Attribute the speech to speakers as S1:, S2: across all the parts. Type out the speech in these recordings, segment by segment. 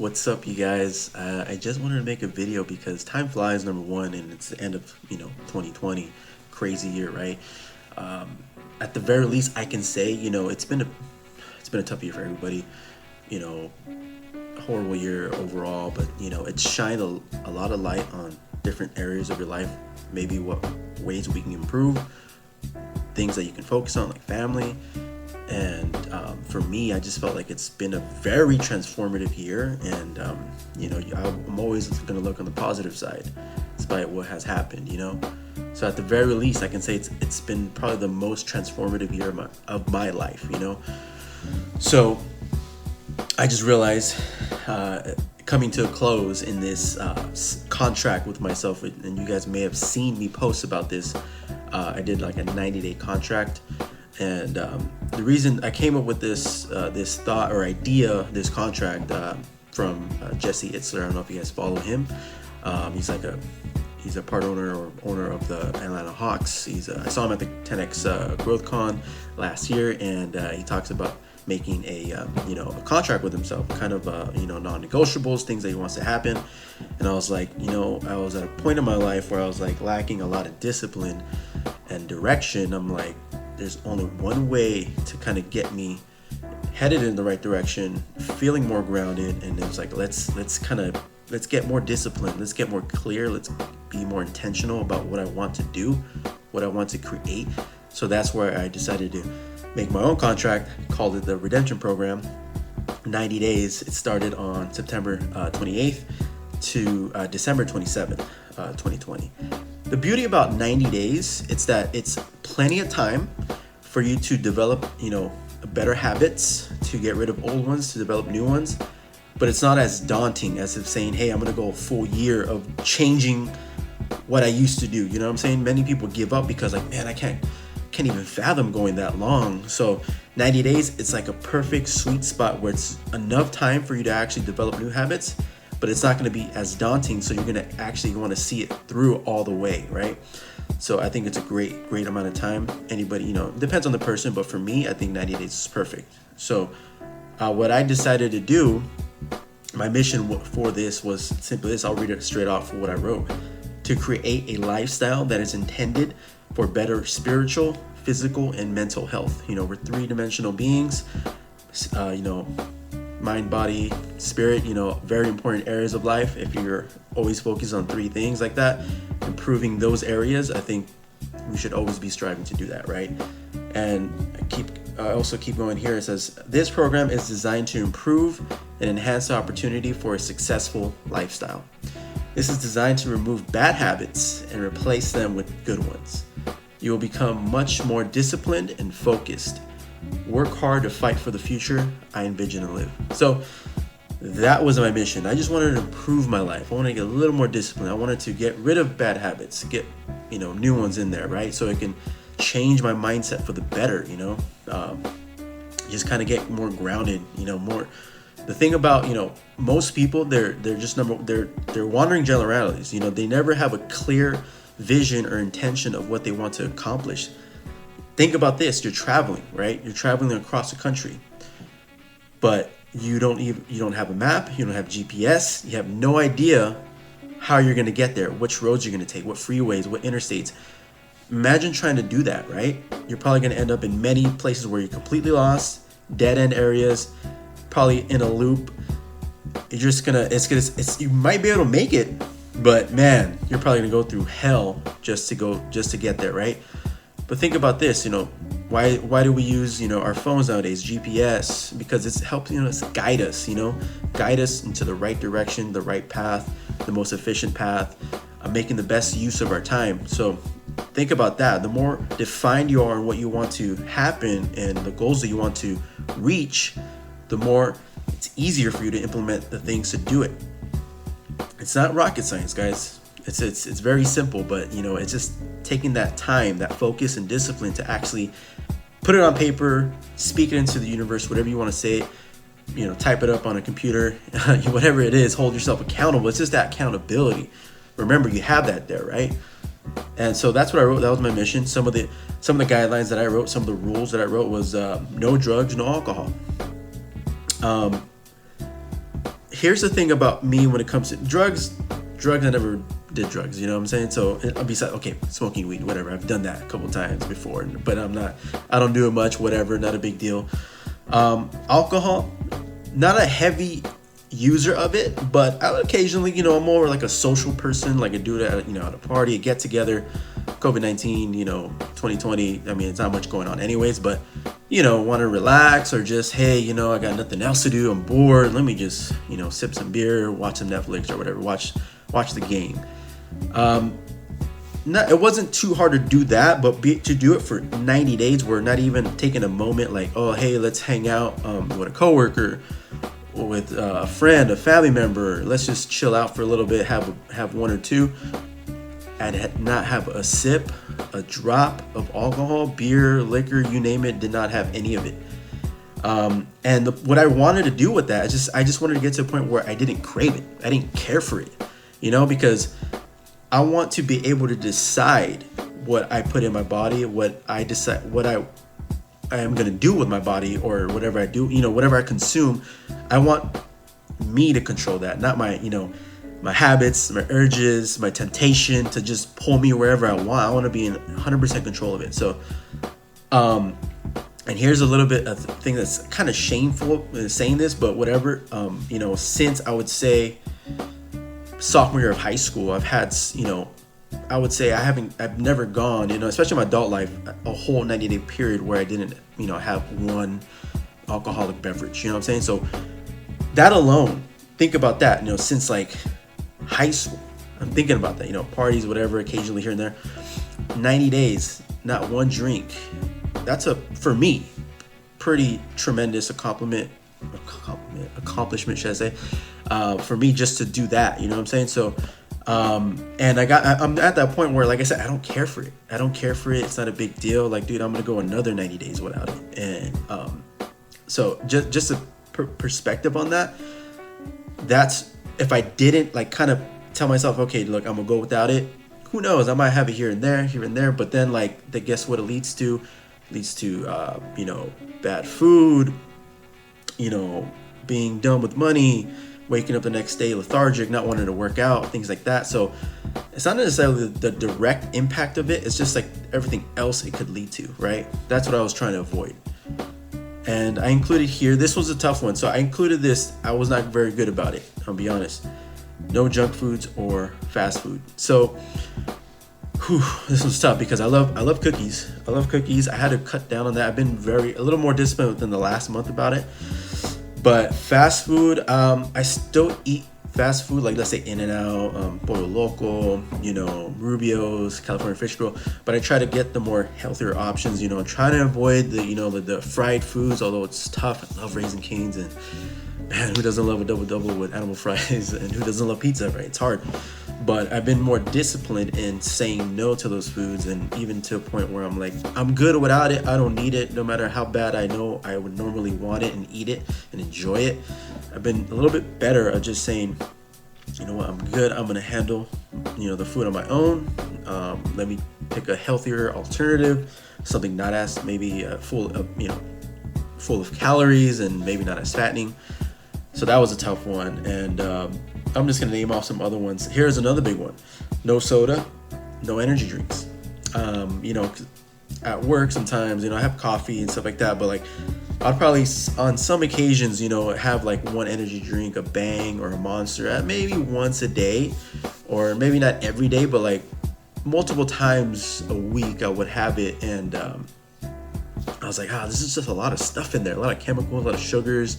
S1: What's up, you guys? I just wanted to make a video because time flies, number one, and it's the end of 2020, crazy year, right? At the very least, I can say it's been a tough year for everybody. You know, a horrible year overall, but it's shined a lot of light on different areas of your life. Maybe what ways we can improve, things that you can focus on, like family. And for me, I just felt like it's been a very transformative year, and I'm always going to look on the positive side, despite what has happened. So at the very least, I can say it's been probably the most transformative year of my life. So I just realized coming to a close in this contract with myself, and you guys may have seen me post about this. I did like a 90-day contract. And the reason I came up with this thought or idea, this contract, from Jesse Itzler. I don't know if you guys follow him. He's a part owner of the Atlanta Hawks. I saw him at the 10X Growth Con last year, and he talks about making a contract with himself, kind of non-negotiables, things that he wants to happen. And I was like, I was at a point in my life where I was like lacking a lot of discipline and direction. I'm like, there's only one way to kind of get me headed in the right direction, feeling more grounded, and it was like, let's get more disciplined, let's get more clear, let's be more intentional about what I want to do, what I want to create. So that's where I decided to make my own contract, called it the Redemption Program. 90 days. It started on September 28th to December 27th, 2020. The beauty about 90 days, it's that it's plenty of time for you to develop, better habits, to get rid of old ones, to develop new ones. But it's not as daunting as if saying, hey, I'm going to go a full year of changing what I used to do. You know what I'm saying? Many people give up because like, man, I can't even fathom going that long. So 90 days, it's like a perfect sweet spot where it's enough time for you to actually develop new habits, but it's not going to be as daunting. So you're going to actually want to see it through all the way, right? So I think it's a great amount of time. Anybody, it depends on the person, but for me, I think 90 days is perfect. So what I decided to do, my mission for this was simply this. I'll read it straight off what I wrote. To create a lifestyle that is intended for better spiritual, physical, and mental health. We're three-dimensional beings, mind, body, spirit, very important areas of life. If you're always focused on three things like that, improving those areas, I think we should always be striving to do that, right? And I also keep going here. It says, this program is designed to improve and enhance the opportunity for a successful lifestyle. This is designed to remove bad habits and replace them with good ones. You will become much more disciplined and focused. Work hard to fight for the future I envision to live. So that was my mission. I just wanted to improve my life. I wanted to get a little more disciplined. I wanted to get rid of bad habits, get new ones in there, right? So it can change my mindset for the better. Just kind of get more grounded. More. The thing about most people, they're wandering generalities. They never have a clear vision or intention of what they want to accomplish. Think about this. You're traveling, right? You're traveling across the country, but you don't have a map. You don't have GPS. You have no idea how you're going to get there, which roads you're going to take, what freeways, what interstates. Imagine trying to do that, right? You're probably going to end up in many places where you're completely lost, dead end areas, probably in a loop. You're just you might be able to make it, but man, you're probably gonna go through hell just to get there, right? But think about this, why do we use our phones nowadays, GPS? Because it's helping us guide us, guide us into the right direction, the right path, the most efficient path, making the best use of our time. So think about that. The more defined you are in what you want to happen and the goals that you want to reach, the more it's easier for you to implement the things to do it. It's not rocket science, guys. It's very simple, but it's just taking that time, that focus and discipline to actually put it on paper, speak it into the universe, whatever you want to say, type it up on a computer, whatever it is, hold yourself accountable. It's just that accountability. Remember, you have that there, right? And so that's what I wrote. That was my mission. Some of the guidelines that I wrote, some of the rules that I wrote was no drugs, no alcohol. here's the thing about me when it comes to drugs. I never did drugs, you know what I'm saying? So besides, okay, smoking weed, whatever, I've done that a couple times before, but I don't do it much, whatever, not a big deal. Alcohol, not a heavy user of it, but I would occasionally, I'm more like a social person, like a dude at, at a party, a get together. COVID-19, 2020, I mean, it's not much going on anyways, but want to relax, or just, hey, I got nothing else to do, I'm bored, let me just, sip some beer, watch some Netflix or whatever, watch the game. It wasn't too hard to do that, but to do it for 90 days, we're not even taking a moment like, oh, hey, let's hang out with a coworker, or with a friend, a family member, let's just chill out for a little bit, have one or two, and not have a sip, a drop of alcohol, beer, liquor, you name it, did not have any of it. And what I wanted to do with that, I just wanted to get to a point where I didn't crave it. I didn't care for it, because I want to be able to decide what I put in my body, what I am going to do with my body, or whatever I do, whatever I consume. I want me to control that, not my, my habits, my urges, my temptation to just pull me wherever I want. I want to be in 100% control of it. So, and here's a little bit of the thing that's kind of shameful saying this, but whatever. Since I would say sophomore year of high school, I've had, I would say I've never gone, especially in my adult life, a whole 90-day period where I didn't, have one alcoholic beverage. You know what I'm saying? So that alone, think about that. Since like high school, I'm thinking about that. Parties, whatever, occasionally here and there. 90 days, not one drink. That's for me, pretty tremendous accomplishment, should I say, for me just to do that. You know what I'm saying? So, and I'm at that point where, like I said, I don't care for it. It's not a big deal. Like, dude, I'm gonna go another 90 days without it. And so just a perspective on that. That's if I didn't kind of tell myself, okay, look, I'm gonna go without it. Who knows? I might have it here and there. But then, guess what it leads to? Bad food. Being done with money, waking up the next day lethargic, not wanting to work out, things like that. So it's not necessarily the direct impact of it. It's just like everything else it could lead to, right? That's what I was trying to avoid. And I included here, this was a tough one. So I included this. I was not very good about it, I'll be honest. No junk foods or fast food. So this was tough because I love cookies. I had to cut down on that. I've been a little more disciplined within the last month about it. But fast food, I still eat fast food, like let's say In-N-Out, Pollo Loco, Rubio's, California Fish Grill. But I try to get the more healthier options, trying to avoid the fried foods, although it's tough. I love Raising Cane's, and man, who doesn't love a double with animal fries, and who doesn't love pizza, right? It's hard. But I've been more disciplined in saying no to those foods, and even to a point where I'm like, I'm good without it. I don't need it, no matter how bad I know I would normally want it and eat it and enjoy it. I've been a little bit better at just saying, you know what, I'm good. I'm gonna handle, the food on my own. Let me pick a healthier alternative, something not as maybe full of calories and maybe not as fattening. So that was a tough one, and I'm just gonna name off some other ones. Here's another big one: no soda, no energy drinks. At work sometimes, I have coffee and stuff like that, but I'd probably on some occasions, have one energy drink, a Bang or a Monster, maybe once a day, or maybe not every day, but multiple times a week I would have it, and I was like, this is just a lot of stuff in there, a lot of chemicals, a lot of sugars,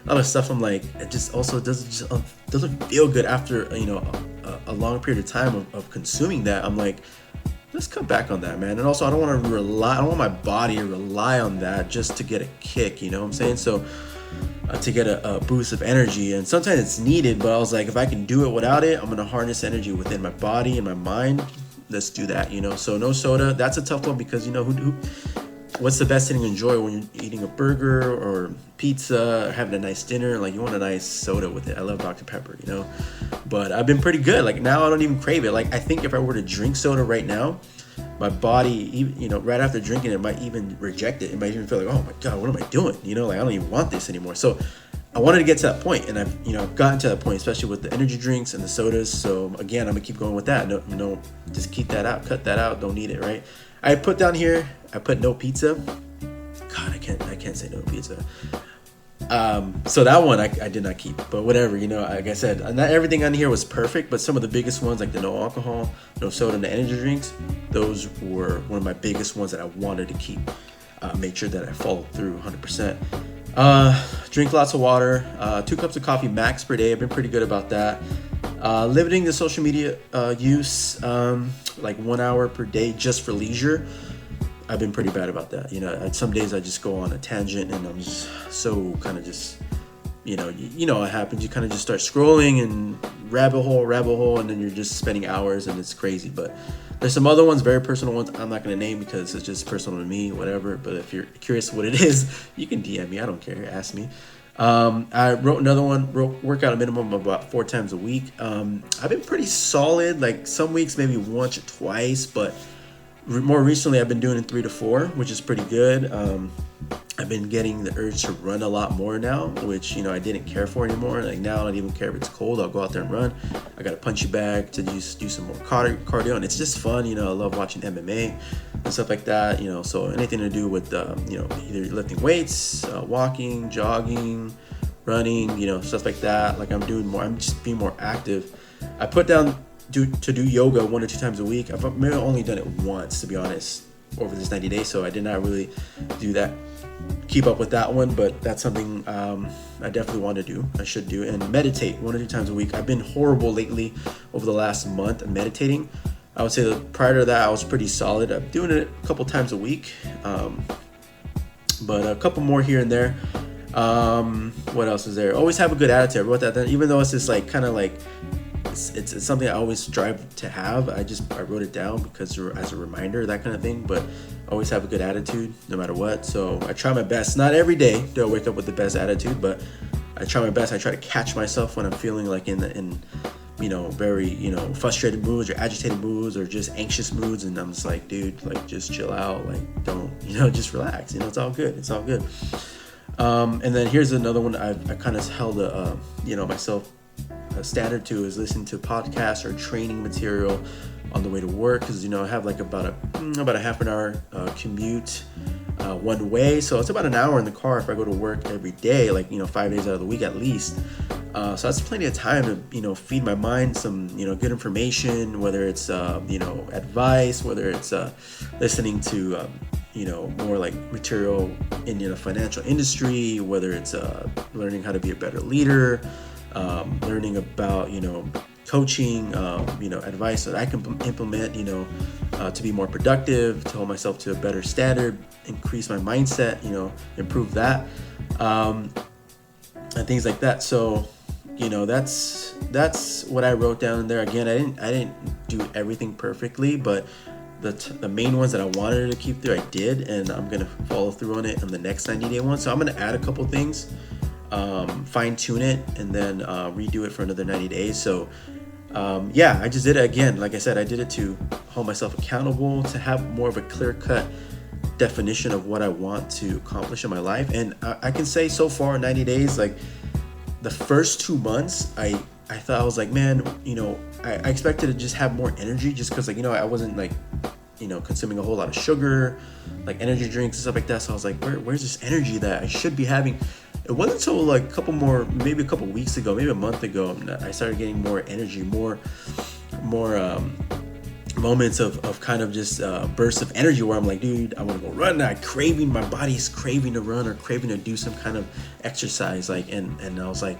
S1: a lot of stuff. I'm like, it just also doesn't feel good after a long period of time of consuming that. I'm like, let's cut back on that, man. And also, I don't want my body to rely on that just to get a kick, you know what I'm saying? So to get a boost of energy, and sometimes it's needed, but I was like, if I can do it without it, I'm gonna harness energy within my body and my mind. Let's do that, So no soda. That's a tough one because what's the best thing to enjoy when you're eating a burger or pizza or having a nice dinner? You want a nice soda with it. I love Dr. Pepper, but I've been pretty good. Now I don't even crave it. I think if I were to drink soda right now, my body, even, right after drinking it, might even reject it. It might even feel like, oh my God, what am I doing? I don't even want this anymore. So I wanted to get to that point, and I've gotten to that point, especially with the energy drinks and the sodas. So again, I'm gonna keep going with that. No, just keep that out, cut that out. Don't need it, right? I put down here. I put no pizza. God, I can't say no pizza. So that one I did not keep, but whatever, like I said, not everything on here was perfect, but some of the biggest ones, like the no alcohol, no soda, and the energy drinks, those were one of my biggest ones that I wanted to keep. Make sure that I followed through 100%. Drink lots of water, 2 cups of coffee max per day. I've been pretty good about that. Limiting the social media use, like 1 hour per day just for leisure. I've been pretty bad about that. Some days I just go on a tangent and I'm just so kind of just, what happens. You kind of just start scrolling and rabbit hole, and then you're just spending hours and it's crazy. But there's some other ones, very personal ones, I'm not going to name because it's just personal to me, whatever. But if you're curious what it is, you can DM me. I don't care. Ask me. I wrote another one, work out a minimum of about 4 times a week. I've been pretty solid, like some weeks maybe once or twice, but more recently I've been doing it 3 to 4, which is pretty good. I've been getting the urge to run a lot more now, which I didn't care for anymore. Like now I don't even care if it's cold. I'll go out there and run. I got a punchy bag to just do some more cardio, and it's just fun. I love watching MMA and stuff like that. So anything to do with either lifting weights, walking, jogging, running, stuff like that. Like I'm doing more. I'm just being more active. I put down to do yoga 1 or 2 times a week. I've maybe only done it once, to be honest, over this 90 days. So I did not really do that. Keep up with that one, but that's something I definitely want to do. I should do. And meditate 1 or 2 times a week. I've been horrible lately over the last month of meditating. I would say that prior to that I was pretty solid. I'm doing it a couple times a week, but a couple more here and there. What else is there? Always have a good attitude. I wrote that down, even though it's just like kind of like it's something I always strive to have. I wrote it down because as a reminder, that kind of thing. But always have a good attitude no matter what. So I try my best. Not every day do I wake up with the best attitude, but I try my best. I try to catch myself when I'm feeling like in very frustrated moods or agitated moods or just anxious moods, and I'm just like, dude, like just chill out, like don't just relax. It's all good. It's all good. And then here's another one I kind of held myself a standard to, is listening to podcasts or training material on the way to work, because I have like about a half an hour commute one way, so it's about an hour in the car if I go to work every day, like 5 days out of the week at least. So that's plenty of time to feed my mind some good information, whether it's advice, whether it's listening to more like material in the financial industry, whether it's learning how to be a better leader, learning about coaching, advice that I can implement, to be more productive, to hold myself to a better standard, increase my mindset, improve that, and things like that. So, that's what I wrote down there. Again, I didn't do everything perfectly, but the main ones that I wanted to keep through, I did, and I'm gonna follow through on it on the next 90-day one. So I'm gonna add a couple things, fine tune it, and then redo it for another 90 days. So I just did it again. Like I said, I did it to hold myself accountable, to have more of a clear-cut definition of what I want to accomplish in my life. And I can say so far 90 days, like the first 2 months, I thought, I was like, man, I expected to just have more energy, just because I wasn't like consuming a whole lot of sugar, like energy drinks and stuff like that. So I was like, where's this energy that I should be having? It wasn't until like maybe a couple weeks ago, maybe a month ago, I started getting more energy, more moments of kind of just bursts of energy where I'm like, dude, I want to go run. My body's craving to run or craving to do some kind of exercise. Like, and I was like,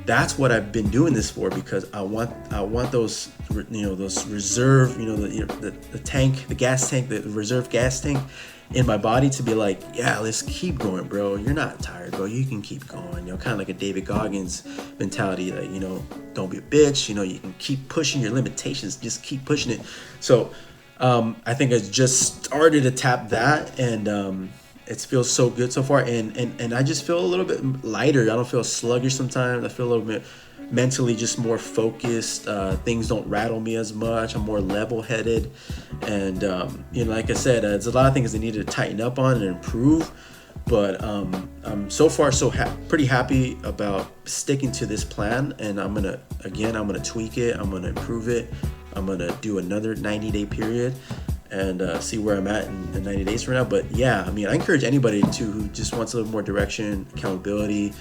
S1: that's what I've been doing this for, because I want those, those reserve, the tank, the gas tank, the reserve gas tank in my body to be like, yeah, let's keep going, bro. You're not tired, bro. You can keep going. Kind of like a David Goggins mentality, that don't be a bitch. You can keep pushing your limitations. Just keep pushing it. So I think I just started to tap that, and it feels so good so far. And I just feel a little bit lighter. I don't feel sluggish sometimes. I feel a little bit mentally just more focused. Things don't rattle me as much. I'm more level-headed, and like I said, there's a lot of things I needed to tighten up on and improve, But I'm so far pretty happy about sticking to this plan, and I'm gonna tweak it. I'm gonna improve it. I'm gonna do another 90-day period and see where I'm at in 90 days from now. But yeah, I mean, I encourage anybody who just wants a little more direction, accountability,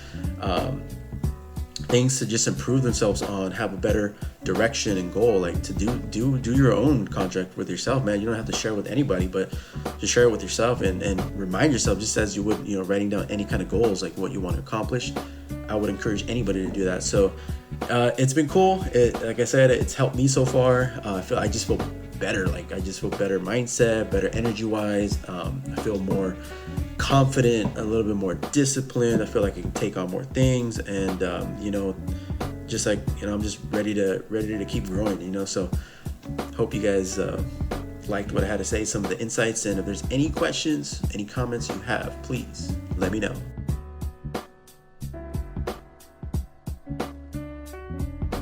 S1: things to just improve themselves on, have a better direction and goal, like to do your own contract with yourself, man. You don't have to share with anybody, but just share it with yourself and remind yourself, just as you would, writing down any kind of goals, like what you want to accomplish. I would encourage anybody to do that. So it's been cool. Like I said, it's helped me so far. I just feel better. Like I just feel better mindset, better energy wise. I feel more confident, a little bit more disciplined. I feel like I can take on more things, and just like I'm just ready to keep growing. So hope you guys liked what I had to say, some of the insights, and if there's any questions, any comments you have, please let me know.